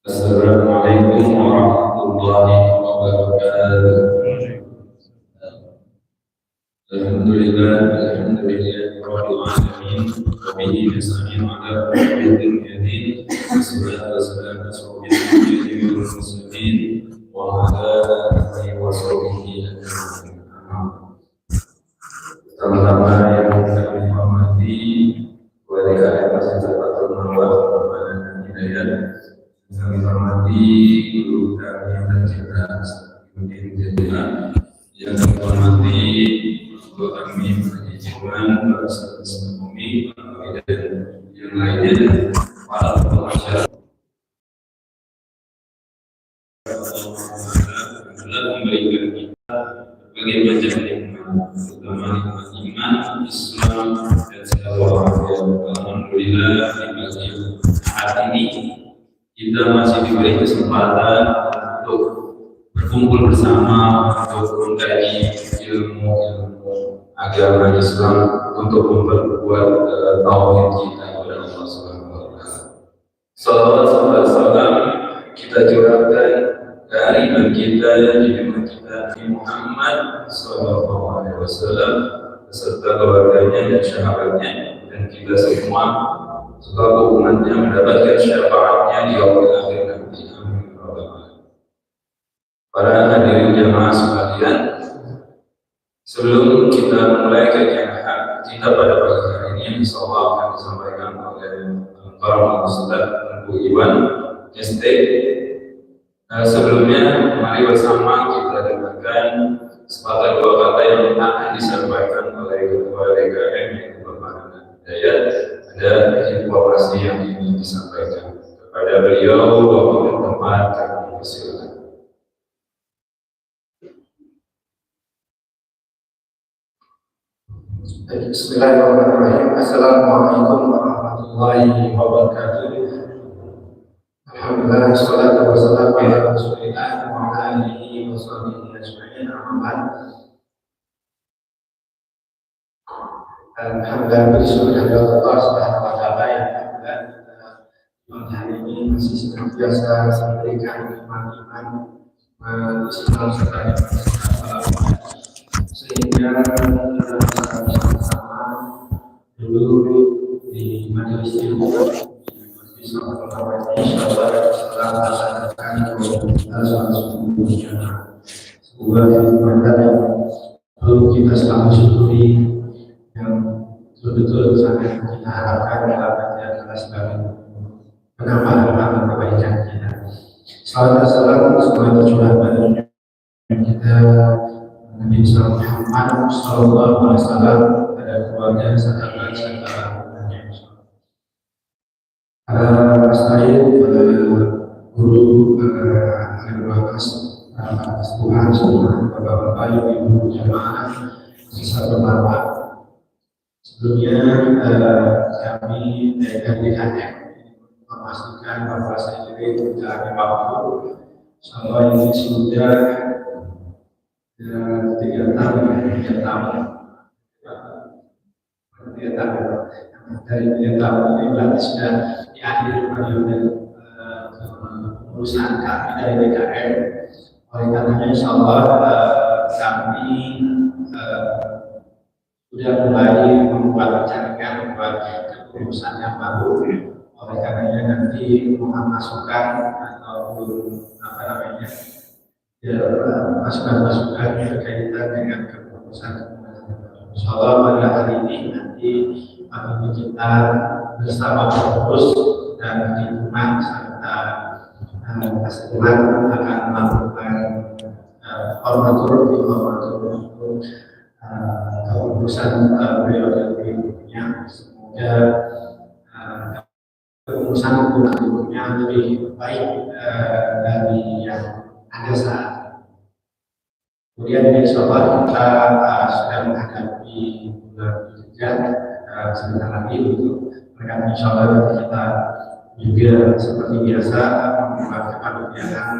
Assalamualaikum warahmatullahi wabarakatuh. Alhamdulillah rabbil alamin wa bihi nasta'in ala umuri din. Wassalatu wassalamu ala sayyidil mursalin wa ala alihi wa sahbihi ajma'in. Teman-teman yang kami hormati, keluarga Masyarakat Manawar dan Hidayat, kami hormati guru kami yang tercinta, yang kami hormati guru kami manajemen, para bumi, dan yang lainnya, para pengajar. Allah memberikan kita berbagai macam nikmat, terutama nikmat iman, Islam, dan segala alhamdulillah di pagi hari ini kita masih diberi kesempatan untuk berkumpul bersama untuk mengkaji ilmu agama Islam untuk memperkuat tauhid kita kepada Allah Subhanahu wa taala. Sallallahu alaihi wasallam kita curahkan dari iman kita dengan kita Nabi Muhammad sallallahu alaihi wasallam beserta keluarganya dan sahabatnya dan kita semua sebagai umatnya mendapatkan syafaatnya di yaumil akhir nanti. Amin. Para hadirin jamaah sekalian, sebelum kita mulai kajian kita pada pagi hari ini, insyaallah akan disampaikan oleh para Ustaz Bu Iwan ST. Sebelumnya, mari bersama kita dengarkan sepatah dua kata yang akan disampaikan oleh Ketua DKM yaitu Bapak Hidayat. Ada informasi yang ingin disampaikan kepada beliau, Bapak dan tempat kami persilakan. Bismillahirrahmanirrahim. Assalamualaikum warahmatullahi wabarakatuh. Alhamdulillah, wassalatu wassalamu ala Rasulillah wa ala alihi wa sahbihi ajma'in. Amma ba'd. Alhamdulillah, bersyukur kepada Allah Subhanahu wa taala yang pada hari ini masih senantiasa memberikan iman Islam serta sehingga kita bisa bersama dulu di majelis ilmu bisa mengawal insyaallah setelah melaksanakan sebuah ibadah yang perlu kita selalu syukuri, yang betul-betul sangat kita harapkan dalam ajaran adalah sebagai penambah amal kebaikan kita. Salam semoga tercurah pada kita Nabi Muhammad Sallallahu Alaihi Wasallam, pada keluarga, sahabat, serta saya pada guru, para Tuhan, semua bapak-bapak, ibu jamaah, sisa bermanfaat. Sebelumnya kami dari DKM memastikan bahwa saya sendiri tidak ada waktu. Selama ini sudah 3 tahun dari 3 tahun ini berarti sudah di akhir periode urusan kami dari DKM. Oleh karenanya insyaallah kami sudah mulai membuat keputusan yang baru. Oleh karenanya nanti mohon masukan atau masukan-masukan berkaitan dengan keputusan. Insyaallah pada hari ini nanti kita bersama fokus dan perhitungan serta keseluruhan akan melakukan formatur kepengurusan periode berikutnya. Semoga kepengurusan berikutnya lebih baik dari yang ada saat. Kemudian insya Allah kita sudah menghadapi bulan Hijjah sebentar lagi untuk mereka insya Allah nanti kita juga seperti biasa membuat kegiatan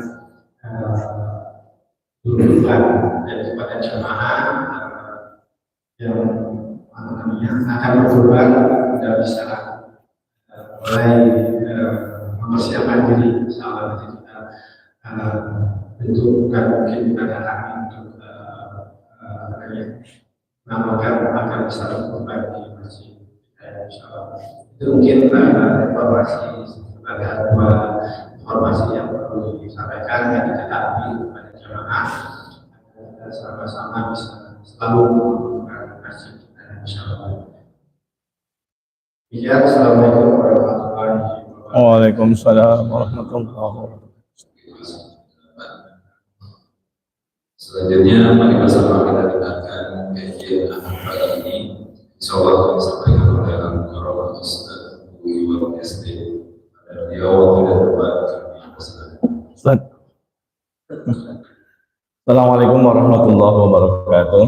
dukungan dari kepada jemaah yang akan berkurban sudah bisa mulai mempersiapkan diri. Insya Allah nanti kita bentukkan mungkin kita datang untuk mengamalkan akan bisa berkurban di masjid. Insya Allah itu mungkin informasi sebagai dua informasi yang perlu disampaikan dan diketahui kepada jemaah agar sama-sama bisa selalu menggunakan masjid kita. Insya Allah. Ya, assalamualaikum warahmatullahi wabarakatuh. Waalaikumsalam warahmatullahi wabarakatuh. Selanjutnya mari bersama kita dengarkan kajian pagi ini. Insyaallah akan disampaikan oleh Al-Mukarram Ustaz Iwan SD. Beliau tidak dapat kami persilakan. Assalamualaikum warahmatullahi wabarakatuh.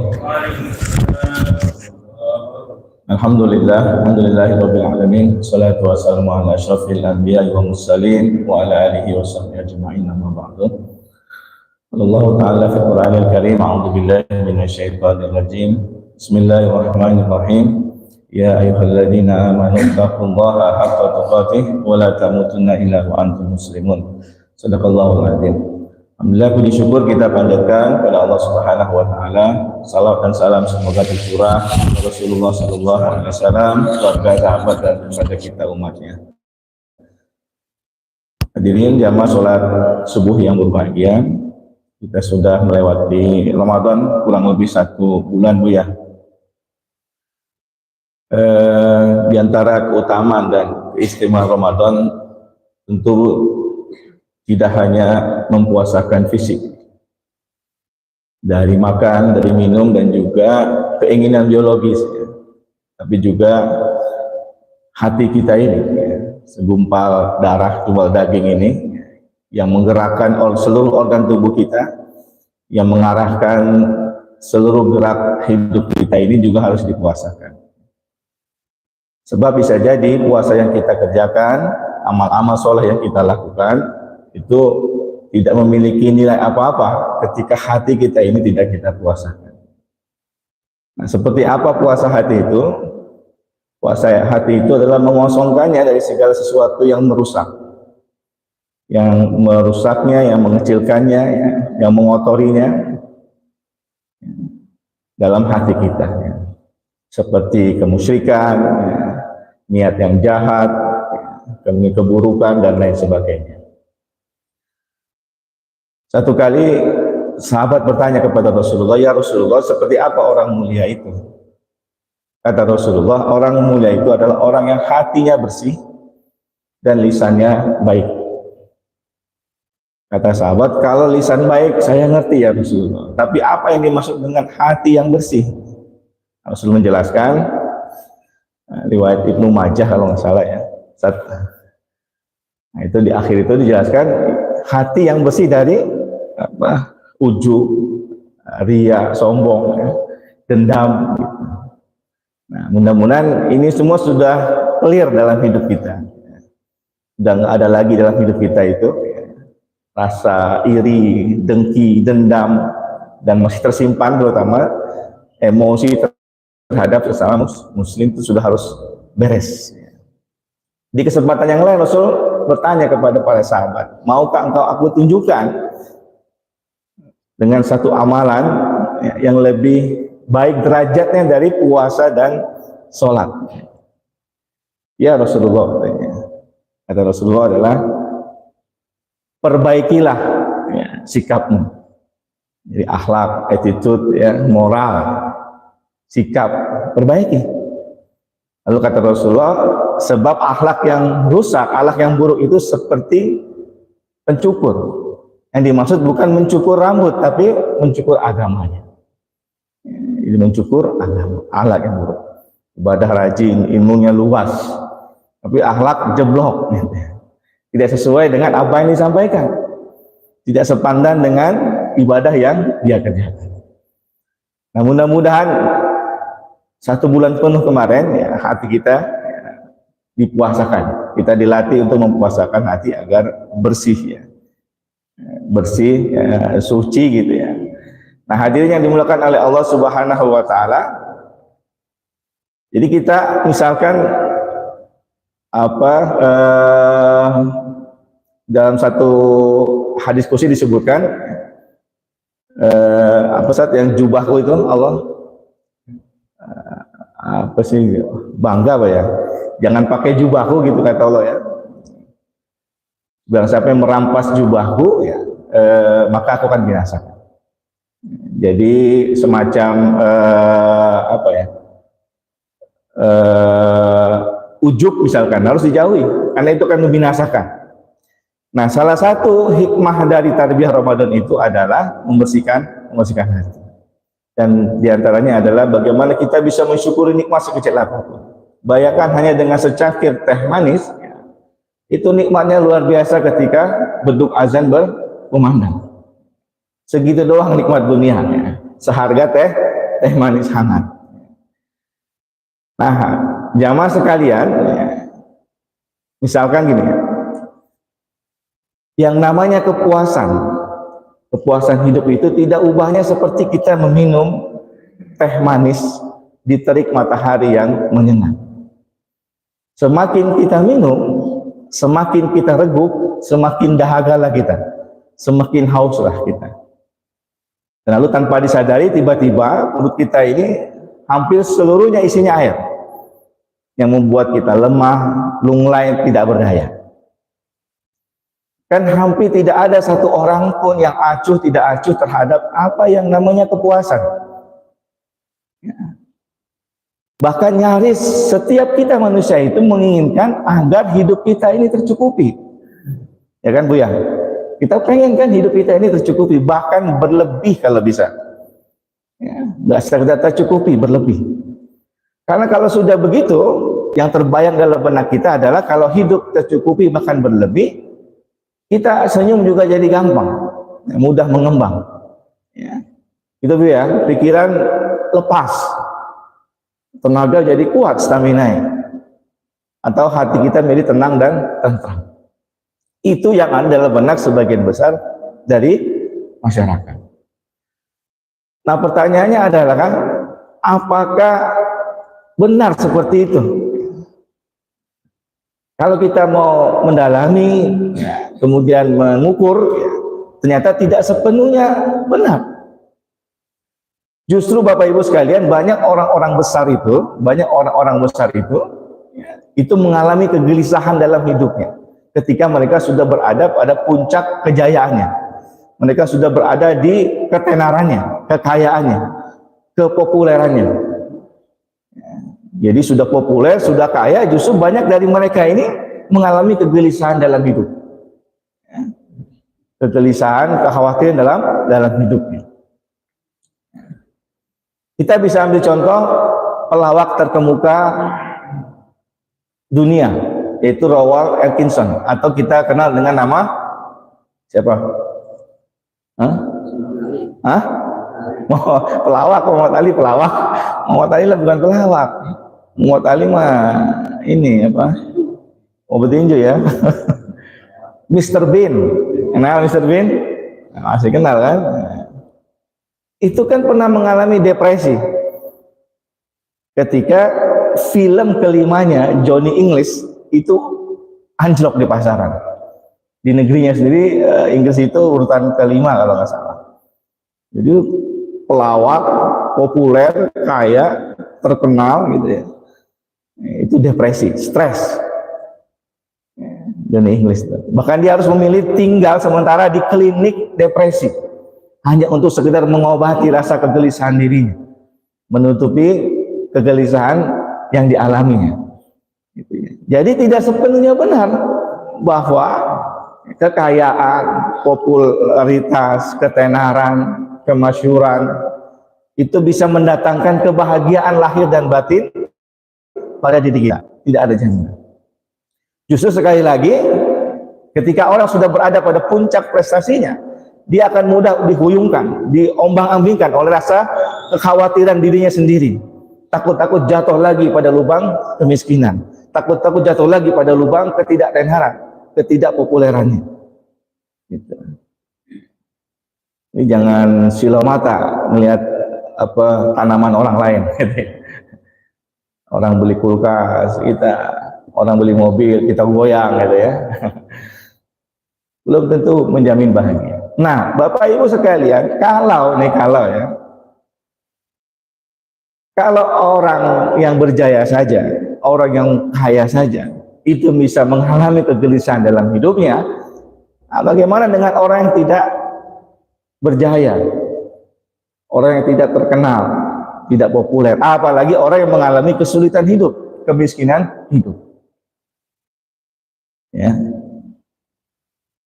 Alhamdulillahirabbil alamin. Wassalatu wassalamu ala asyrafil anbiya'i wal mursalin wa ala alihi wa sahbihi ajma'in. Amma ba'du. Allah Ta'ala fi Qur'anil Karim, a'udzu billahi minasyaitonir rajim. Bismillahirrahmanirrahim. Ya ayyuhalladzina amanu taqullaha haqqa tuqatih wa la tamutunna illa wa antum muslimun. Shadaqallahul adzim. Alhamdulillah, puji syukur kita panjatkan kepada Allah Subhanahu wa taala. Salawat dan salam semoga tercurah Rasulullah sallallahu alaihi wasallam, keluarga, sahabat dan kepada kita umatnya. Hadirin jamaah salat subuh yang berbahagia. Kita sudah melewati Ramadan kurang lebih 1 bulan, Bu, ya. Di antara keutamaan dan keistimewaan Ramadan tentu tidak hanya mempuasakan fisik, dari makan, dari minum, dan juga keinginan biologis, ya. Tapi juga hati kita ini, ya, segumpal darah, tumpal daging ini, yang menggerakkan seluruh organ tubuh kita, yang mengarahkan seluruh gerak hidup kita ini juga harus dipuasakan. Sebab bisa jadi puasa yang kita kerjakan, amal-amal soleh yang kita lakukan, itu tidak memiliki nilai apa-apa ketika hati kita ini tidak kita puasakan. Nah, seperti apa puasa hati itu? Puasa hati itu adalah mengosongkannya dari segala sesuatu yang merusak. Yang merusaknya, yang mengecilkannya, ya, yang mengotorinya dalam hati kita, ya. Seperti kemusyrikan, ya, niat yang jahat, ya, keburukan dan lain sebagainya. Satu kali sahabat bertanya kepada Rasulullah, "Ya Rasulullah, seperti apa orang mulia itu?" Kata Rasulullah, orang mulia itu adalah orang yang hatinya bersih dan lisannya baik. Kata sahabat, kalau lisan baik saya ngerti ya Rasulullah, tapi apa yang dimaksud dengan hati yang bersih? Rasul menjelaskan, riwayat Ibnu Majah kalau nggak salah, ya. Nah, itu di akhir itu dijelaskan hati yang bersih dari ujub, ria, sombong, ya, dendam, gitu. Nah, mudah-mudahan ini semua sudah clear dalam hidup kita. Sudah nggak ada lagi dalam hidup kita itu, ya, rasa iri, dengki, dendam, dan masih tersimpan terutama emosi terhadap sesama muslim itu sudah harus beres. Di kesempatan yang lain Rasul bertanya kepada para sahabat, maukah engkau aku tunjukkan dengan satu amalan yang lebih baik derajatnya dari puasa dan sholat? Ya Rasulullah, katanya. Kata Rasulullah adalah, perbaikilah, ya, sikapmu. Jadi akhlak, attitude, ya, moral, sikap, perbaiki. Lalu kata Rasulullah, sebab akhlak yang rusak, akhlak yang buruk itu seperti pencukur. Yang dimaksud bukan mencukur rambut, tapi mencukur agamanya. mencukur akhlak yang buruk. Ibadah rajin, ilmunya luas, tapi akhlak jeblok, gitu. Tidak sesuai dengan apa yang disampaikan, tidak sepandan dengan ibadah yang dia kerjakan. Nah, mudah-mudahan 1 bulan penuh kemarin ya, hati kita dipuasakan, kita dilatih untuk mempuasakan hati agar bersih ya, bersih ya, suci gitu ya. Nah, hadirin yang dimulakan oleh Allah Subhanahu wa taala, jadi kita misalkan dalam satu hadis qudsi disebutkan saat yang jubahku itu Allah bangga apa ya, jangan pakai jubahku gitu kata Allah ya. Barang siapa yang merampas jubahku ya, maka aku akan binasakan. Jadi semacam ujub misalkan harus dijauhi karena itu akan membinasakan. Nah, salah satu hikmah dari tarbiyah Ramadan itu adalah membersihkan hati. Dan diantaranya adalah bagaimana kita bisa mensyukuri nikmat sekecil apapun. Bayangkan hanya dengan secangkir teh manis, itu nikmatnya luar biasa ketika beduk azan berkumandang. Segitu doang nikmat dunia, ya. Seharga teh manis hangat. Nah, jamaah sekalian, ya, misalkan gini, yang namanya kepuasan hidup itu tidak ubahnya seperti kita meminum teh manis di terik matahari yang menyengat. Semakin kita minum, semakin kita regup, semakin dahagalah kita, semakin hauslah kita. Lalu tanpa disadari tiba-tiba perut kita ini hampir seluruhnya isinya air, yang membuat kita lemah, lunglai, tidak berdaya. Kan hampir tidak ada satu orang pun yang acuh tidak acuh terhadap apa yang namanya kepuasan. Ya. Bahkan nyaris setiap kita manusia itu menginginkan agar hidup kita ini tercukupi. Ya kan Bu ya? Kita pengen kan hidup kita ini tercukupi, bahkan berlebih kalau bisa. Ya, nggak sekedar tercukupi, berlebih. Karena kalau sudah begitu, yang terbayang dalam benak kita adalah kalau hidup tercukupi bahkan berlebih, kita senyum juga jadi gampang, mudah mengembang. Ya. Itu Bu ya, pikiran lepas, tenaga jadi kuat, stamina, atau hati kita menjadi tenang dan tentram. Itu yang ada dalam benak sebagian besar dari masyarakat. Nah, pertanyaannya adalah kan, apakah benar seperti itu? Kalau kita mau mendalami, ya, kemudian mengukur, ya, ternyata tidak sepenuhnya benar. Justru Bapak Ibu sekalian, banyak orang-orang besar itu, itu mengalami kegelisahan dalam hidupnya. Ketika mereka sudah berada pada puncak kejayaannya, mereka sudah berada di ketenarannya, kekayaannya, kepopulerannya. Jadi sudah populer, sudah kaya, justru banyak dari mereka ini mengalami kegelisahan dalam hidup. Kegelisahan, kekhawatiran dalam hidupnya. Kita bisa ambil contoh pelawak terkemuka dunia, yaitu Rowan Atkinson, atau kita kenal dengan nama siapa? Pelawak, Muhammad Ali pelawak. Muhammad Ali bukan pelawak. Muhammad Ali mah ini apa? Obat tinju ya. Mr. Bean. Kenal Mr. Bean? Masih kenal kan? Itu kan pernah mengalami depresi ketika film kelimanya Johnny English itu anjlok di pasaran. Di negerinya sendiri Inggris itu urutan kelima kalau nggak salah. Jadi pelawak populer, kaya, terkenal gitu ya. Itu depresi, stres. Johnny English. Bahkan dia harus memilih tinggal sementara di klinik depresi hanya untuk sekedar mengobati rasa kegelisahan dirinya, menutupi kegelisahan yang dialaminya. Gitu ya. Jadi tidak sepenuhnya benar bahwa kekayaan, popularitas, ketenaran, kemasyhuran itu bisa mendatangkan kebahagiaan lahir dan batin pada diri kita. Tidak ada jaminan. Justru sekali lagi, ketika orang sudah berada pada puncak prestasinya, dia akan mudah dihuyungkan, diombang-ambingkan oleh rasa kekhawatiran dirinya sendiri. Takut-takut jatuh lagi pada lubang kemiskinan. Takut-takut jatuh lagi pada lubang ketidaktenaran, ketidakpopulerannya. Gitu. Ini jangan silau mata melihat tanaman orang lain. Orang beli kulkas, orang beli mobil, kita goyang gitu ya. Belum tentu menjamin bahagia. Nah, Bapak Ibu sekalian, kalau orang yang berjaya saja, orang yang kaya saja, itu bisa mengalami kegelisahan dalam hidupnya, bagaimana dengan orang yang tidak berjaya, orang yang tidak terkenal, tidak populer, apalagi orang yang mengalami kesulitan hidup, kemiskinan hidup. Ya.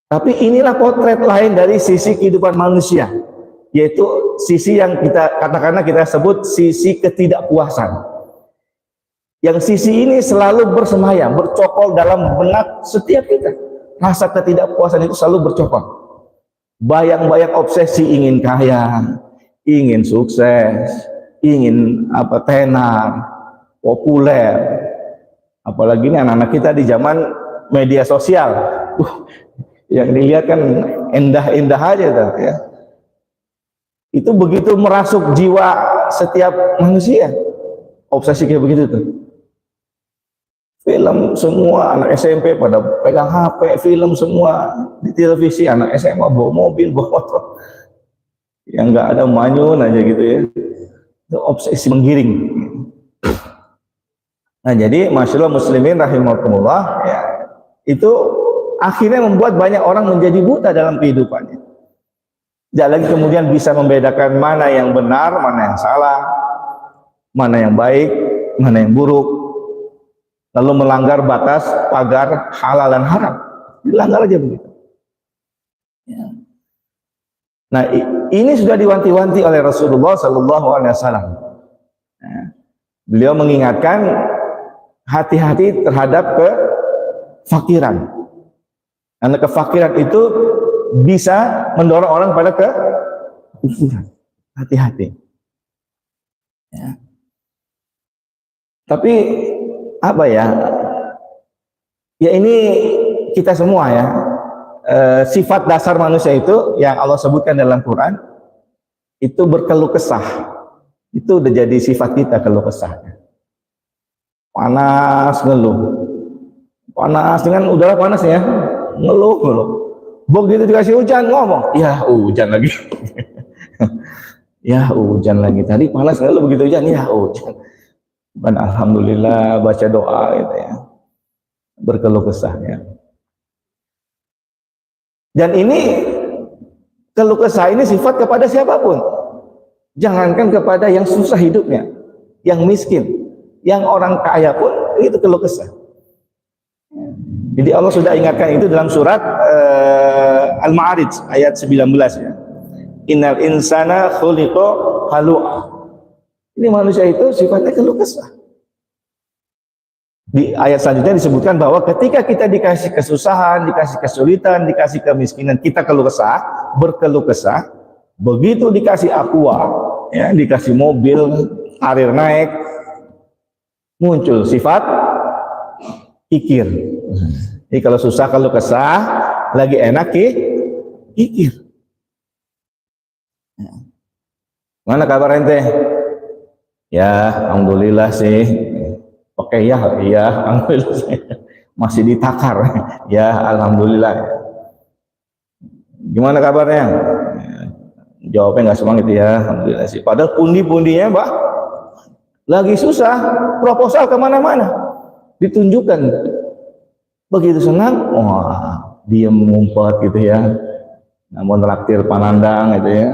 Tapi inilah potret lain dari sisi kehidupan manusia, yaitu sisi yang kita sebut sisi ketidakpuasan. Yang sisi ini selalu bersemayam, bercokol dalam benak setiap kita. Rasa ketidakpuasan itu selalu bercokol. Bayang-bayang obsesi ingin kaya, ingin sukses, ingin tenar, populer. Apalagi ini anak-anak kita di zaman media sosial. Yang dilihat kan indah-indah aja tuh, ya. Itu begitu merasuk jiwa setiap manusia. Obsesi kayak begitu tuh. Film semua anak SMP pada pegang HP, film semua di televisi, anak SMA bawa mobil, bawa motor. Yang nggak ada manyun aja gitu ya. Itu obsesi menggiring. Nah, jadi masyaallah muslimin rahimakumullah, ya, itu akhirnya membuat banyak orang menjadi buta dalam kehidupannya. Tidak lagi kemudian bisa membedakan mana yang benar, mana yang salah, mana yang baik, mana yang buruk, lalu melanggar batas pagar halal dan haram. Dilanggar aja begitu. Ya. Nah, ini sudah diwanti-wanti oleh Rasulullah Sallallahu Alaihi Wasallam. Ya. Beliau mengingatkan hati-hati terhadap kefakiran. Karena kefakiran itu bisa mendorong orang pada kekufuran. Hati-hati. Ya. Tapi ya ini kita semua ya, sifat dasar manusia itu yang Allah sebutkan dalam Quran itu berkeluh kesah. Itu udah jadi sifat kita, keluh kesahnya. Panas, ngeluh. Panas dengan udara panas ya, ngeluh. Begitu dikasih hujan ngomong, ya hujan lagi. Ya hujan lagi. Tadi panas ngeluh, begitu hujan, ya hujan. Dan alhamdulillah baca doa gitu ya. Berkeluh kesah ya. Dan ini keluh kesah ini sifat kepada siapapun. Jangankan kepada yang susah hidupnya, yang miskin, yang orang kaya pun itu keluh kesah. Jadi Allah sudah ingatkan itu dalam surat Al-Ma'arij ayat 19 ya. Innal insana khuliqa halu'a. Ini manusia itu sifatnya keluh kesah. Di ayat selanjutnya disebutkan bahwa ketika kita dikasih kesusahan, dikasih kesulitan, dikasih kemiskinan, kita keluh kesah, berkeluh kesah. Begitu dikasih aqua, ya, dikasih mobil, karir naik, muncul sifat kikir. Jadi kalau susah keluh kesah, lagi enak kikir. Mana kabar ente? Ya, alhamdulillah sih. Oke, ya, alhamdulillah sih. Masih ditakar. Ya, alhamdulillah. Gimana kabarnya? Jawabnya nggak semangat ya, alhamdulillah sih. Padahal pundi-pundinya, Mbak, lagi susah, proposal kemana-mana, ditunjukkan. Begitu senang, wah, diem ngumpet gitu ya. Namun traktir panandang gitu ya.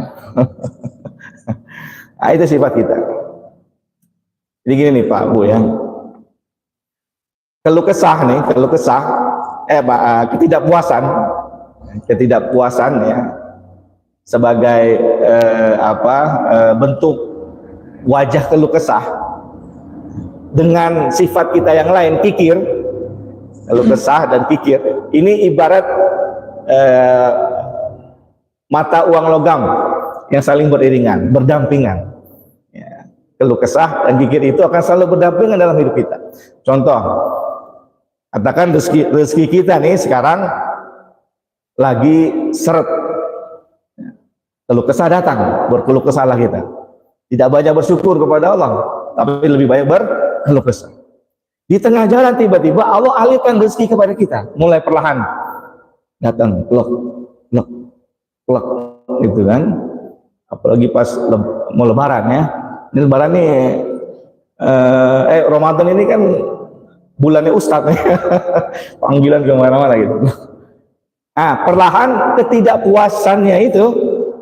Nah, itu sifat kita. Jadi gini nih Pak Bu ya. Keluh kesah, ketidakpuasan ya sebagai bentuk wajah keluh kesah dengan sifat kita yang lain, kikir, keluh kesah dan kikir, ini ibarat mata uang logam yang saling beriringan, berdampingan. Ya, keluh kesah dan kikir itu akan selalu berdampingan dalam hidup kita. Contoh, katakan rezeki kita nih sekarang lagi seret, keluh kesah datang, berkeluh kesahlah kita, tidak banyak bersyukur kepada Allah, tapi lebih banyak berkeluh kesah. Di tengah jalan tiba-tiba Allah alihkan rezeki kepada kita, mulai perlahan datang, plek, gitu kan. Apalagi pas mau lebaran ya, ini lebaran nih, Ramadan ini kan bulannya Ustadz nih, panggilan kemana-mana gitu. Nah, perlahan ketidakpuasannya itu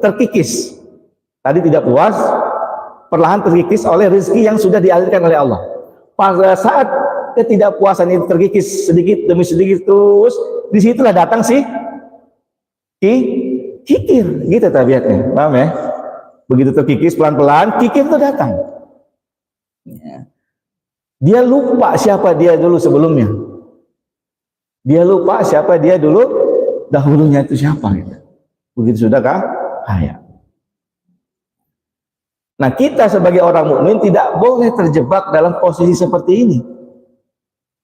terkikis. Tadi tidak puas, perlahan terkikis oleh rezeki yang sudah dialirkan oleh Allah. Pada saat ketidakpuasan itu terkikis sedikit demi sedikit terus, disitulah datang sih kikir, gitu tabiatnya, paham ya? Begitu terkikis pelan-pelan, kikir itu datang. Ya. Dia lupa siapa dia dulu sebelumnya. Dia lupa siapa dia dulu dahulunya itu siapa gitu. Begitu sudah kaya. Nah, kita sebagai orang mukmin tidak boleh terjebak dalam posisi seperti ini.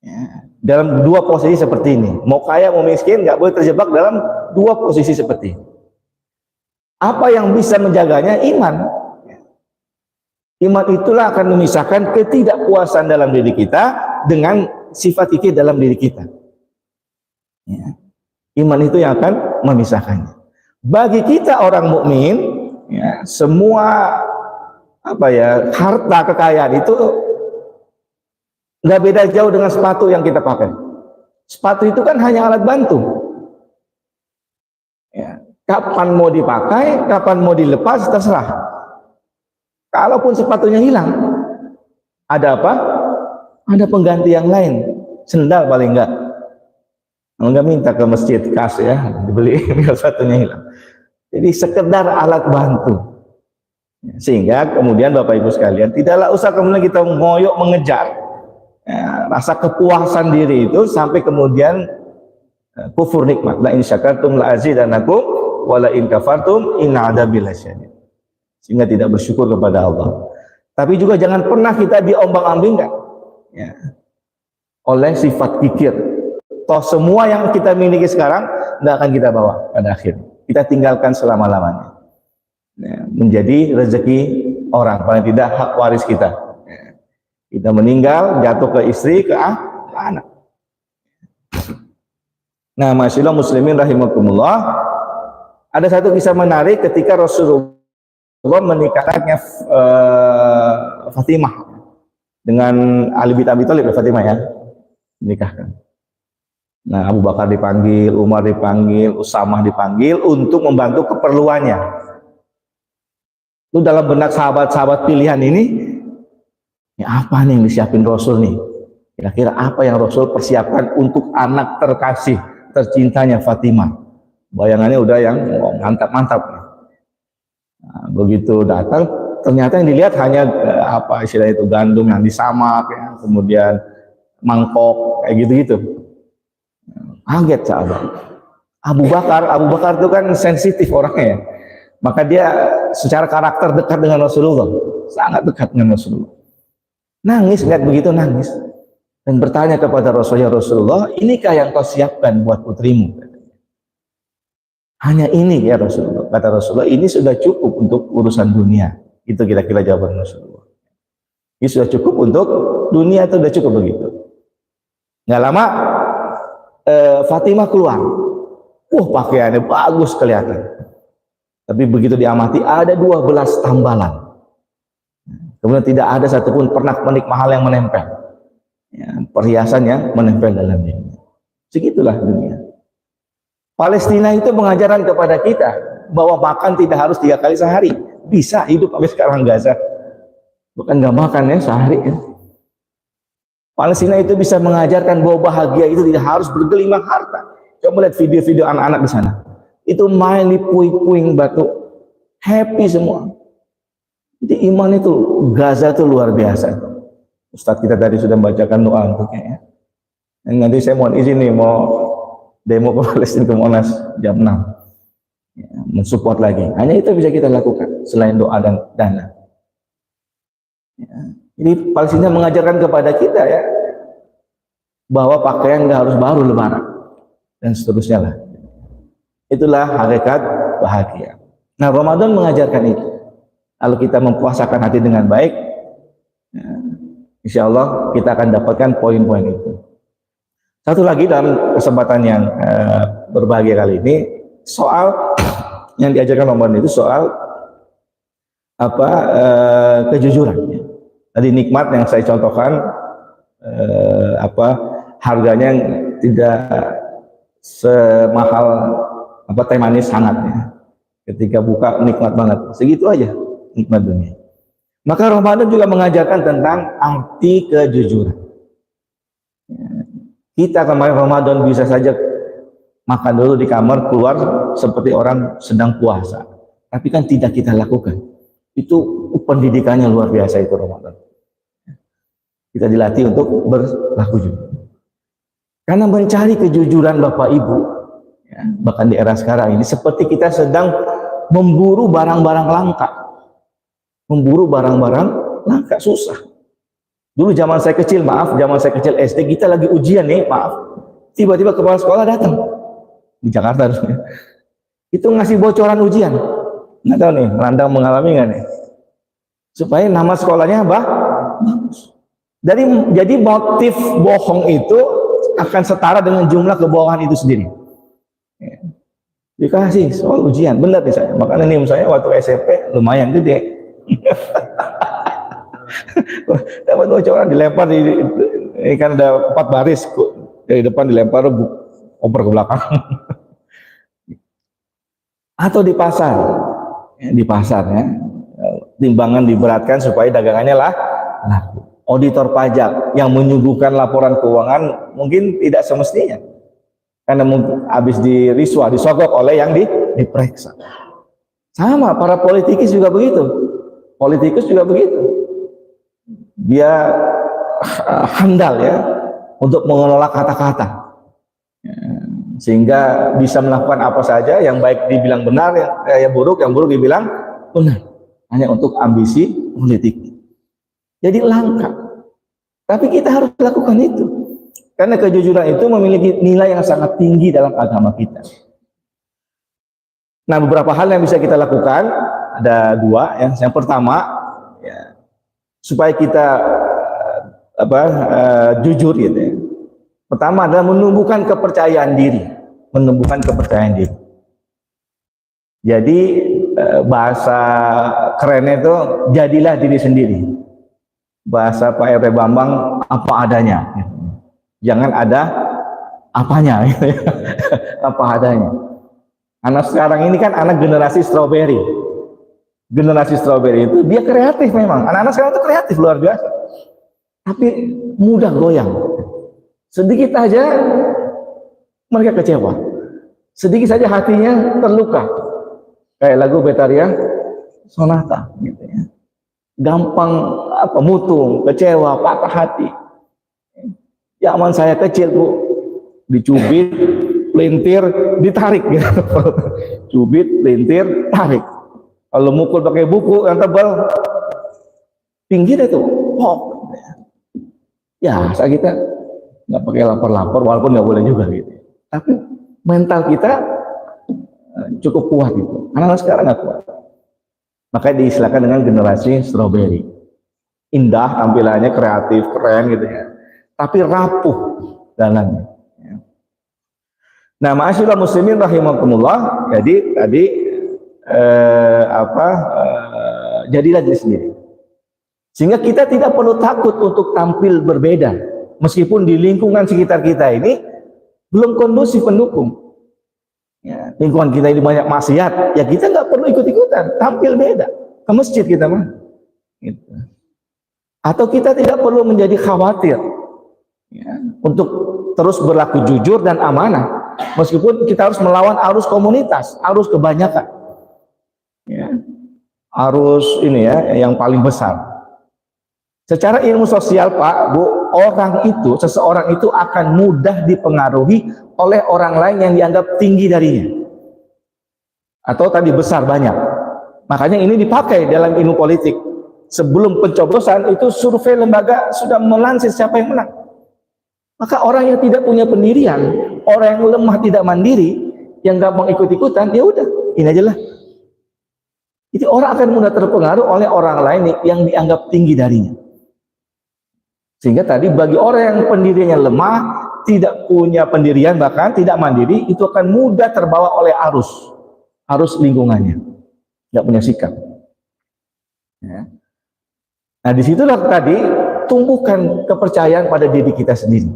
Ya, dalam dua posisi seperti ini. Mau kaya mau miskin nggak boleh terjebak dalam dua posisi seperti ini. Apa yang bisa menjaganya? Iman. Iman itulah akan memisahkan ketidakpuasan dalam diri kita dengan sifat kikir dalam diri kita. Ya. Iman itu yang akan memisahkannya. Bagi kita orang mukmin, ya, semua harta kekayaan itu nggak beda jauh dengan sepatu yang kita pakai. Sepatu itu kan hanya alat bantu. Ya. Kapan mau dipakai, kapan mau dilepas, terserah. Kalaupun sepatunya hilang, ada apa? Ada pengganti yang lain. Sendal paling enggak. Enggak minta ke masjid kas ya, dibeli biar sepatunya hilang. Jadi sekedar alat bantu. Sehingga kemudian Bapak Ibu sekalian, tidaklah usah kemudian kita ngoyok mengejar ya, rasa kepuasan diri itu sampai kemudian kufur nikmat. La in syakartum la azidanakum wa la in kafartum inna adzabi lasyadid. Sehingga tidak bersyukur kepada Allah. Tapi juga jangan pernah kita diombang-ambingkan ya, oleh sifat kikir. Toh semua yang kita miliki sekarang tidak akan kita bawa pada akhir. Kita tinggalkan selama-lamanya. Ya, menjadi rezeki orang, paling tidak hak waris kita. Ya, kita meninggal, jatuh ke istri, ke anak. Nah, masyaallah muslimin rahimakumullah, ada satu kisah menarik ketika Rasulullah menikahkannya Fatimah dengan Ali bin Abi Thalib, Fatimah ya, menikahkan. Nah, Abu Bakar dipanggil, Umar dipanggil, Usamah dipanggil untuk membantu keperluannya. Itu dalam benak sahabat-sahabat pilihan ini, ya apa nih yang disiapin Rasul nih? Kira-kira apa yang Rasul persiapkan untuk anak terkasih, tercintanya Fatimah? Bayangannya udah yang mantap-mantap. Nah, begitu datang, ternyata yang dilihat hanya istilah itu gandum yang disamak, ya, kemudian mangkok, kayak gitu-gitu. Kaget sahabat. Abu Bakar itu kan sensitif orangnya ya. Maka dia secara karakter dekat dengan Rasulullah, sangat dekat dengan Rasulullah. Nangis, lihat begitu nangis. Dan bertanya kepada Rasulullah, inikah yang kau siapkan buat putrimu? Hanya ini ya Rasulullah. Kata Rasulullah, ini sudah cukup untuk urusan dunia. Itu kira-kira jawaban Rasulullah. Ini sudah cukup untuk dunia, itu sudah cukup begitu. Nggak lama, Fatimah keluar. Pakaiannya bagus kelihatan. Tapi begitu diamati ada 12 tambalan. Kemudian tidak ada satupun pernak-pernik mahal yang menempel. Ya, perhiasannya menempel dalam dirinya. Segitulah dunia. Palestina itu pengajaran kepada kita bahwa makan tidak harus 3 kali sehari. Bisa hidup sampai sekarang Gaza. Bukan nggak makan ya sehari ya. Palestina itu bisa mengajarkan bahwa bahagia itu tidak harus bergelimang harta. Coba lihat video-video anak-anak di sana. Itu main di puing-puing batu, happy semua. Jadi iman itu, Gaza itu luar biasa. Ustadz kita tadi sudah membacakan doa untuknya ya. Dan nanti saya mohon izin nih, mau demo ke Palestina ke Monas jam 6 ya, mensupport lagi. Hanya itu bisa kita lakukan selain doa dan dana ya. Jadi Palestina mengajarkan kepada kita ya, bahwa pakaian nggak harus baru lebaran dan seterusnya lah. Itulah hakikat bahagia. Nah, Ramadan mengajarkan itu. Kalau kita mempuasakan hati dengan baik ya, insya Allah kita akan dapatkan poin-poin itu. Satu lagi dalam kesempatan yang berbahagia kali ini, soal yang diajarkan Ramadan itu soal apa, kejujuran. Tadi nikmat yang saya contohkan, apa, harganya tidak semahal apa teh manis hangatnya. Ketika buka nikmat banget, segitu aja nikmat dunia. Maka Ramadan juga mengajarkan tentang arti kejujuran. Kita kemarin Ramadan bisa saja makan dulu di kamar, keluar seperti orang sedang puasa. Tapi kan tidak kita lakukan. Itu pendidikannya luar biasa itu Ramadan. Kita dilatih untuk berlaku jujur. Karena mencari kejujuran Bapak Ibu, ya, bahkan di era sekarang ini, seperti kita sedang memburu barang-barang langka. Memburu barang-barang langka, susah. Dulu zaman saya kecil, zaman saya kecil SD, kita lagi ujian nih, tiba-tiba kepala sekolah datang di Jakarta, itu ngasih bocoran ujian. Nggak tahu nih, Randang mengalami nggak nih? Supaya nama sekolahnya bagus. Jadi motif bohong itu akan setara dengan jumlah kebohongan itu sendiri. Ya. Dikasih soal ujian, benar nih saya. Makanya nih saya waktu SMP lumayan gede. Dapat bocoran, dilempar ini kan ada 4 baris dari depan, dilempar oper ke belakang. Atau di pasar ya, timbangan diberatkan supaya dagangannya laku. Auditor pajak yang menyuguhkan laporan keuangan mungkin tidak semestinya, karena mungkin habis diriswah, disogok oleh yang diperiksa. Sama para politikus juga begitu. Dia handal ya untuk mengelola kata-kata, sehingga bisa melakukan apa saja, yang baik dibilang benar, yang buruk dibilang benar, hanya untuk ambisi politik. Jadi langka. Tapi kita harus lakukan itu, karena kejujuran itu memiliki nilai yang sangat tinggi dalam agama kita. Nah, beberapa hal yang bisa kita lakukan ada 2 ya. Yang pertama ya, supaya kita jujur gitu ya. Pertama adalah menumbuhkan kepercayaan diri. Jadi bahasa kerennya itu jadilah diri sendiri. Bahasa Pak RT Bambang apa adanya. Jangan ada apanya gitu ya. Apa adanya. Anak sekarang ini kan anak generasi strawberry. Generasi strawberry itu dia kreatif memang. Anak-anak sekarang itu kreatif luar biasa. Tapi mudah goyang. Sedikit aja mereka kecewa. Sedikit saja hatinya terluka. Kayak lagu Betaria Sonata gitu ya. Gampang mutung, kecewa, patah hati. Zaman saya kecil Bu, dicubit, pelintir, ditarik gitu. Cubit, pelintir, tarik. Kalau mukul pakai buku yang tebal, pinggir itu, ya asal kita nggak pakai lapor-lapor, walaupun nggak boleh juga gitu. Tapi mental kita cukup kuat gitu. Anak-anak sekarang nggak kuat. Makanya diistilahkan dengan generasi strawberry. Indah tampilannya, kreatif, keren gitu ya. Tapi rapuh dalamnya. Nah, ma'asyiral muslimin rahimakumullah. Jadi tadi jadilah diri sendiri. Sehingga kita tidak perlu takut untuk tampil berbeda. Meskipun di lingkungan sekitar kita ini belum kondusif mendukung. Ya, lingkungan kita ini banyak maksiat, ya kita nggak perlu ikut-ikutan, tampil beda. Ke masjid kita mah. Gitu. Atau kita tidak perlu menjadi khawatir ya, untuk terus berlaku jujur dan amanah. Meskipun kita harus melawan arus komunitas, arus kebanyakan. Ya. arus ini ya yang paling besar. Secara ilmu sosial Pak, Bu, seseorang itu akan mudah dipengaruhi oleh orang lain yang dianggap tinggi darinya. Atau tadi besar banyak. Makanya ini dipakai dalam ilmu politik. Sebelum pencoblosan itu survei lembaga sudah melansir siapa yang menang. Maka orang yang tidak punya pendirian, orang yang lemah tidak mandiri, yang gampang ikut-ikutan, ya udah, ini aja lah. Jadi orang akan mudah terpengaruh oleh orang lain yang dianggap tinggi darinya. Sehingga tadi bagi orang yang pendiriannya lemah, tidak punya pendirian, bahkan tidak mandiri, itu akan mudah terbawa oleh arus lingkungannya, tidak punya sikap. Ya. Nah disitulah tadi tumbuhkan kepercayaan pada diri kita sendiri,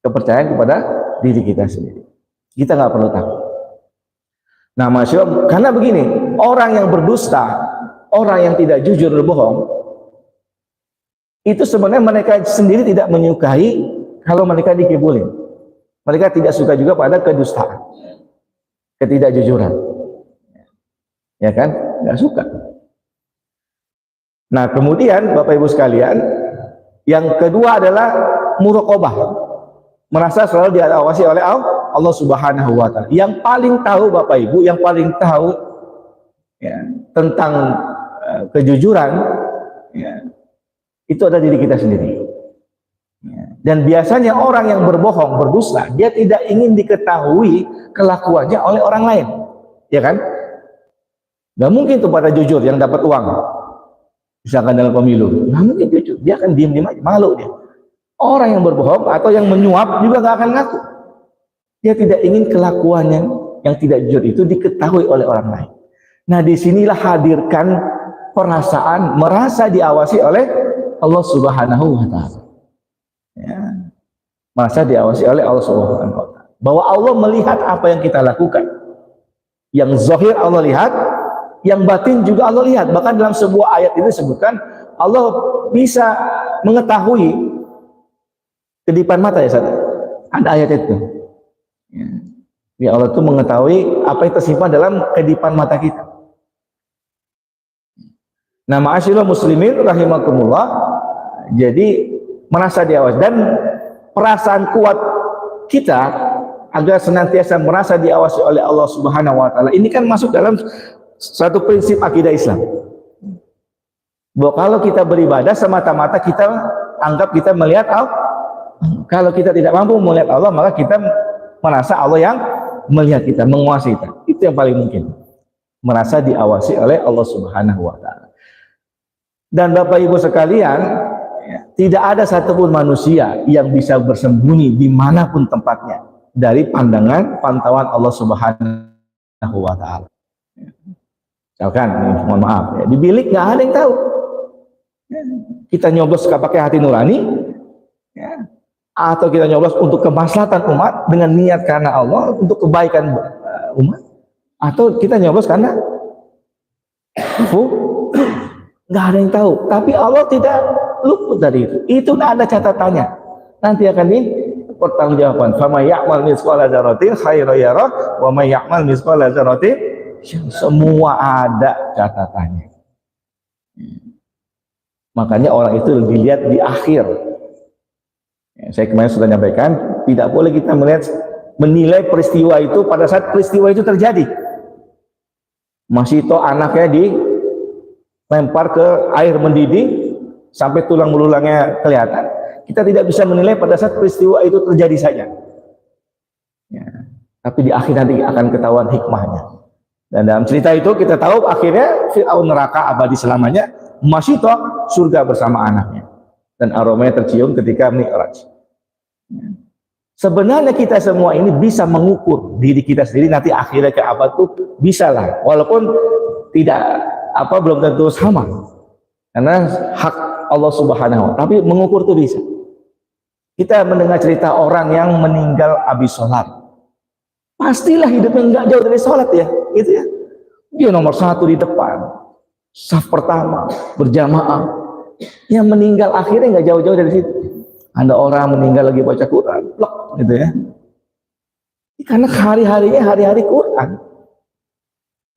kepercayaan kepada diri kita sendiri. Kita nggak perlu takut. Nah masyaallah, karena begini, orang yang berdusta, orang yang tidak jujur berbohong, itu sebenarnya mereka sendiri tidak menyukai kalau mereka dikibulin. Mereka tidak suka juga pada kedustaan, ketidakjujuran, ya kan? Nggak suka. Nah kemudian Bapak Ibu sekalian, yang kedua adalah muraqabah, merasa selalu diawasi oleh Allah Subhanahu wa Ta'ala. Yang paling tahu Bapak Ibu, yang paling tahu ya, tentang kejujuran, ya, itu ada diri kita sendiri. Ya. Dan biasanya orang yang berbohong, berdusta, dia tidak ingin diketahui kelakuannya oleh orang lain, ya kan? Gak mungkin tuh pada jujur yang dapat uang, misalkan dalam pemilu, gak mungkin jujur, dia akan diam-diam aja, malu dia. Orang yang berbohong atau yang menyuap juga gak akan ngaku. Dia tidak ingin kelakuannya yang tidak jujur itu diketahui oleh orang lain. Nah disinilah hadirkan perasaan merasa diawasi oleh Allah Subhanahu wa Ta'ala. Ya. Merasa diawasi oleh Allah Subhanahu wa Ta'ala. Bahwa Allah melihat apa yang kita lakukan. Yang zahir Allah lihat, yang batin juga Allah lihat. Bahkan dalam sebuah ayat ini disebutkan Allah bisa mengetahui kedipan mata, ya Ustaz. Ada ayat itu. Ya Allah itu mengetahui apa yang tersimpan dalam kedipan mata kita. Nah, ma'asyiral muslimin rahimakumullah, jadi merasa diawasi dan perasaan kuat kita agar senantiasa merasa diawasi oleh Allah Subhanahu wa Ta'ala. Ini kan masuk dalam satu prinsip akidah Islam. Bahwa kalau kita beribadah semata-mata kita anggap kita melihat Allah. Kalau kita tidak mampu melihat Allah, maka kita merasa Allah yang melihat kita, menguasai kita. Itu yang paling mungkin. Merasa diawasi oleh Allah Subhanahu wa Ta'ala. Dan Bapak Ibu sekalian, ya, tidak ada satupun manusia yang bisa bersembunyi dimanapun tempatnya dari pandangan pantauan Allah Subhanahu wa Ta'ala. Misalkan, mohon maaf, ya, di bilik nggak ada yang tahu. Ya, kita nyoblos pakai hati nurani, ya, atau kita nyoblos untuk kemaslahatan umat dengan niat karena Allah untuk kebaikan umat, atau kita nyoblos karena nggak ada yang tahu. Tapi Allah tidak luput dari itu. Itu ada catatannya. Nanti akan dipertanggungjawaban. Fama ya'mal mithqala dzarratin khairan yarah wa may ya'mal mithqala dzarratin, semua ada catatannya. Makanya orang itu dilihat di akhir. Ya, saya kemarin sudah nyampaikan, tidak boleh kita menilai peristiwa itu pada saat peristiwa itu terjadi. Masih toh anaknya dilempar ke air mendidih sampai tulang belulangnya kelihatan. Kita tidak bisa menilai pada saat peristiwa itu terjadi saja. Ya, tapi di akhir nanti akan ketahuan hikmahnya. Dan dalam cerita itu kita tahu akhirnya Fir'aun neraka abadi selamanya, masih toh surga bersama anaknya. Dan aromanya tercium ketika Mi'raj. Sebenarnya kita semua ini bisa mengukur diri kita sendiri nanti akhirnya ke apa tuh bisa lah, walaupun tidak belum tentu sama karena hak Allah Subhanahu wa Ta'ala, tapi mengukur tuh bisa. Kita mendengar cerita orang yang meninggal habis sholat, pastilah hidupnya nggak jauh dari sholat ya, gitu ya. Dia nomor 1 di depan, saf pertama berjamaah. Yang meninggal akhirnya nggak jauh-jauh dari situ. Ada orang meninggal lagi baca Quran, plek, gitu ya. Karena hari-harinya hari-hari Quran.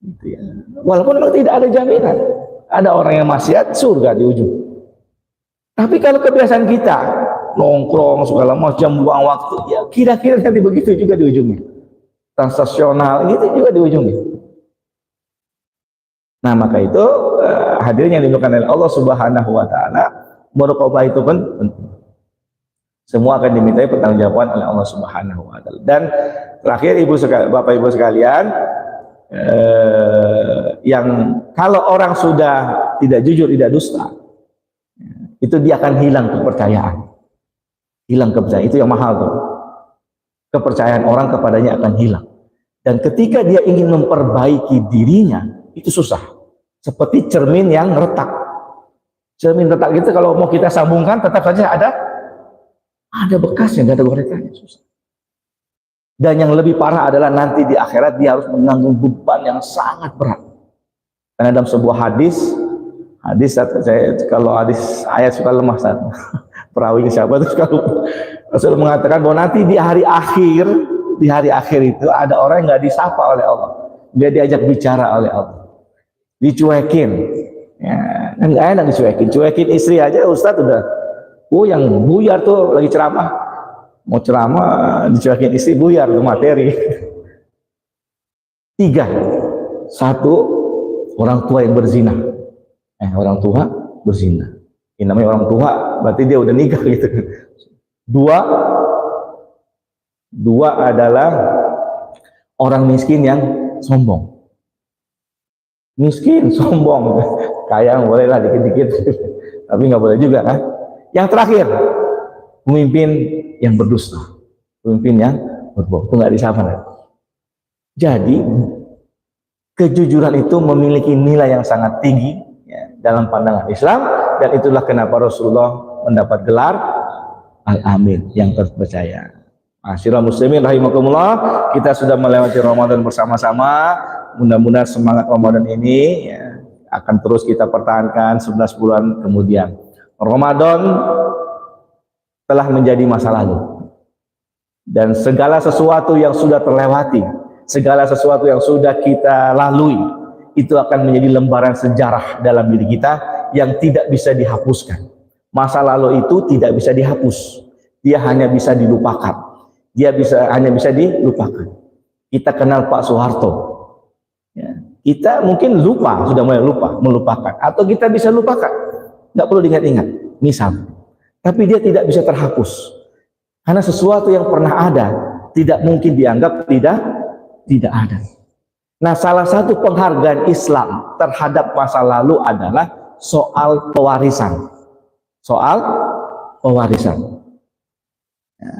Gitu ya. Walaupun memang tidak ada jaminan. Ada orang yang maksiat surga di ujung. Tapi kalau kebiasaan kita nongkrong segala macam buang waktu, ya kira-kira nanti begitu juga di ujungnya. Transaksional gitu juga di ujungnya. Nah maka itu hadirin yang dimuliakan oleh Allah Subhanahu Wa Taala, muraqabah itu pun penting. Semua akan dimintai pertanggungjawaban oleh Allah Subhanahu Wa Taala. Dan terakhir Bapak Ibu sekalian, yang kalau orang sudah tidak jujur, tidak dusta, itu dia akan hilang kepercayaan. Hilang kepercayaan, itu yang mahal tuh. Kepercayaan orang kepadanya akan hilang. Dan ketika dia ingin memperbaiki dirinya, itu susah. Seperti cermin yang retak. Cermin retak itu kalau mau kita sambungkan tetap saja ada bekasnya, nggak ada goresannya, susah. Dan yang lebih parah adalah nanti di akhirat dia harus menanggung beban yang sangat berat. Karena dalam sebuah hadis saya kalau hadis ayat suka lemah saat perawi siapa itu suka lupa. Rasul mengatakan bahwa nanti di hari akhir itu ada orang yang nggak disapa oleh Allah, dia diajak bicara oleh Allah, dicuekin, ya, nggak enak cuekin istri aja. Ustadz udah, yang buyar tuh lagi ceramah, mau ceramah dicuekin istri, buyar tuh materi. 3, 1, orang tua yang berzina. Orang tua berzina. Ini namanya orang tua, berarti dia udah nikah gitu. 2 adalah orang miskin yang sombong. Miskin, sombong. Kaya boleh lah dikit-dikit, tapi nggak boleh juga kan. Yang terakhir, pemimpin yang berdusta. Pemimpin yang berbohong, itu nggak disapa. Jadi, kejujuran itu memiliki nilai yang sangat tinggi ya, dalam pandangan Islam, dan itulah kenapa Rasulullah mendapat gelar Al-Amin, yang terpercaya. Ma'asyiral muslimin rahimakumullah, kita sudah melewati Ramadan bersama-sama. Mudah-mudahan semangat Ramadan ini ya, akan terus kita pertahankan 11 bulan kemudian. Ramadan telah menjadi masa lalu. Dan segala sesuatu yang sudah terlewati, segala sesuatu yang sudah kita lalui, itu akan menjadi lembaran sejarah dalam diri kita yang tidak bisa dihapuskan. Masa lalu itu tidak bisa dihapus, dia hanya bisa dilupakan. Hanya bisa dilupakan. Kita kenal Pak Soeharto, ya, kita mungkin lupa, sudah mulai melupakan, atau kita bisa lupakan, nggak perlu diingat-ingat, misal. Tapi dia tidak bisa terhapus, karena sesuatu yang pernah ada tidak mungkin dianggap tidak ada. Nah, salah satu penghargaan Islam terhadap masa lalu adalah soal pewarisan. Soal pewarisan. Ya.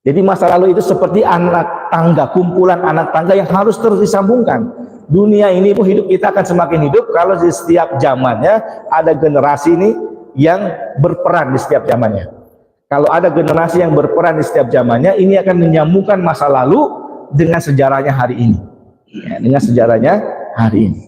Jadi masa lalu itu seperti anak tangga, kumpulan anak tangga yang harus terus disambungkan. Dunia ini pun hidup kita akan semakin hidup kalau di setiap zamannya ada generasi ini yang berperan di setiap zamannya. Kalau ada generasi yang berperan di setiap zamannya, ini akan menyambungkan masa lalu dengan sejarahnya hari ini. Ya, dengan sejarahnya hari ini.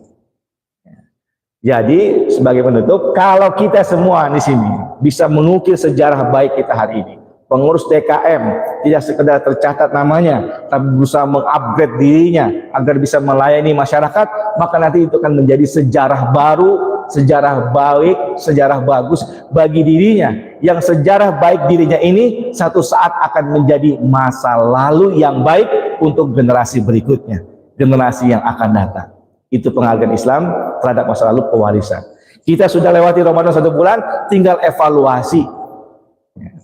Jadi sebagai penutup, kalau kita semua di sini bisa mengukir sejarah baik kita hari ini, pengurus DKM tidak sekedar tercatat namanya, tapi berusaha mengupgrade dirinya agar bisa melayani masyarakat, maka nanti itu akan menjadi sejarah baru, sejarah baik, sejarah bagus bagi dirinya. Yang sejarah baik dirinya ini satu saat akan menjadi masa lalu yang baik untuk generasi berikutnya, generasi yang akan datang. Itu penghargaan Islam terhadap masa lalu, pewarisan. Kita sudah lewati Ramadan 1 bulan, tinggal evaluasi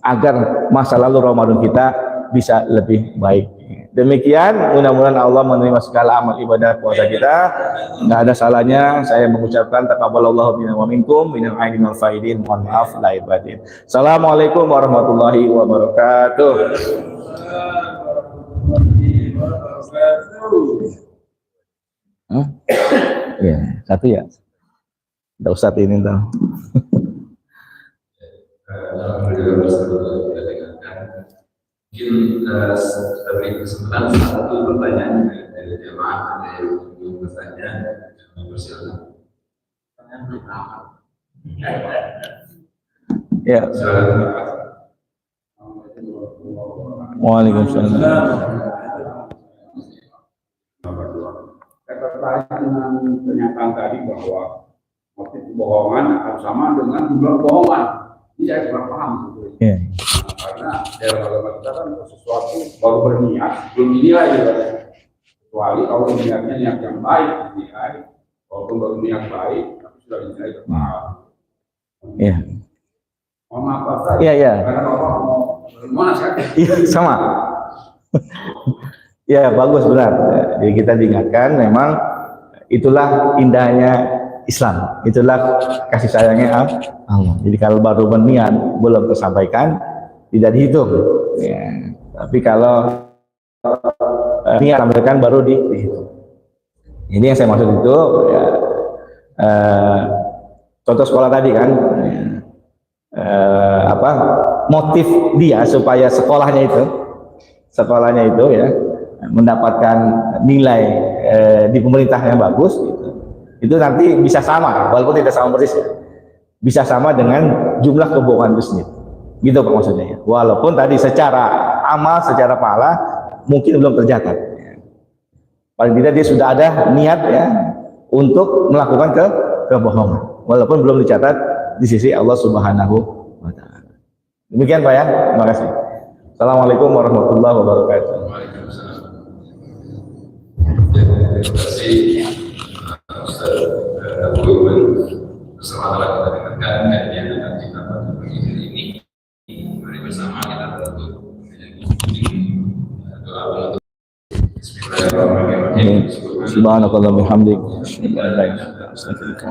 agar masa lalu Ramadan kita bisa lebih baik. Demikian, mudah-mudahan Allah menerima segala amal ibadah puasa kita. Nggak ada salahnya saya mengucapkan taqabbalallahu minna wa minkum minal aidin wal faidin. Mohon maaf lahir batin. Assalamualaikum warahmatullahi wabarakatuh. Ya, satu ya. Ada Ustadz ini tahu. Alhamdulillah kita dengarkan. Mungkin kita beri kesempatan satu pertanyaan dari jemaah, ada yang ingin bertanya, persilakan. Ya. Waalaikumsalam. tertarik dengan pernyataan tadi bahwa motif kebohongan akan sama dengan jumlah kebohongan. Ini saya kurang paham sebetulnya. Yeah. Karena dalam agama kita kan sesuatu baru berniat belum dinilai gitu. Kecuali kalau niatnya niat yang baik dinilai. Walaupun baru niat baik tapi sudah dinilai tepat. Iya. Mohon maaf Pak Ustaz. Iya. Karena Bapak mau nasihat. Iya, sama. Ya, bagus, benar. Jadi kita diingatkan memang itulah indahnya Islam, itulah kasih sayangnya Allah. Jadi kalau baru berniat belum tersampaikan tidak dihitung. Ya. Tapi kalau niat sampaikan baru dihitung. Ini yang saya maksud itu ya, contoh sekolah tadi kan, motif dia supaya sekolahnya itu ya mendapatkan nilai di pemerintah yang bagus gitu. Itu nanti bisa sama walaupun tidak sama persis ya. Bisa sama dengan jumlah kebohongan itu sendiri gitu Pak maksudnya ya. Walaupun tadi secara amal, secara pahala mungkin belum tercatat ya. Paling tidak dia sudah ada niat ya untuk melakukan kebohongan walaupun belum dicatat di sisi Allah Subhanahu wa ta'ala. Demikian Pak ya, terima kasih. Assalamualaikum warahmatullahi wabarakatuh. Waalaikumsalam. Terima kasih Ustaz Abdul. Bersama kita dengarkan kajian tentang kita pada pagi hari ini. Mari bersama kita berdoa untuk Bismillahirrahmanirrahim. Subhanakallah bihamdik. Astaghfiruka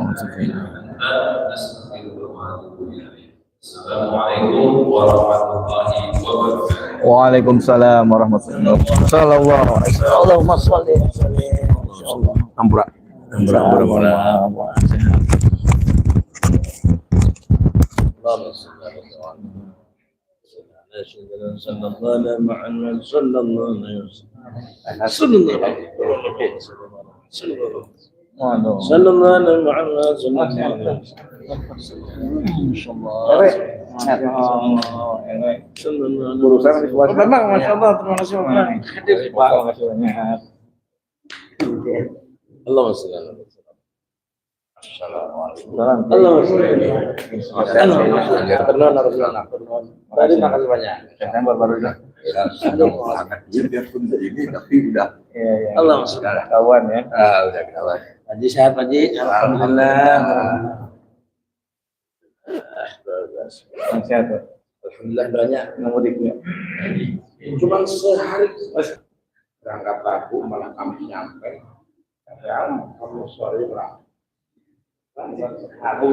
wa atubu ilaik. Assalamualaikum warahmatullahi wabarakatuh. Waalaikumsalam warahmatullahi wabarakatuh. Sallallahu alaihi wasallam. Allahumma shalli wa sallim. Insyaallah. Ampura. Tadi makasih banyak. Baru Ini tapi udah. Allah kawan ya. Udah kawan. Haji sehat Haji. Alhamdulillah. Sehat. Alhamdulillah banyak Ngomudiknya. cuma sehari berangkat laku malah kami nyampe ya kamu sore berangkat aku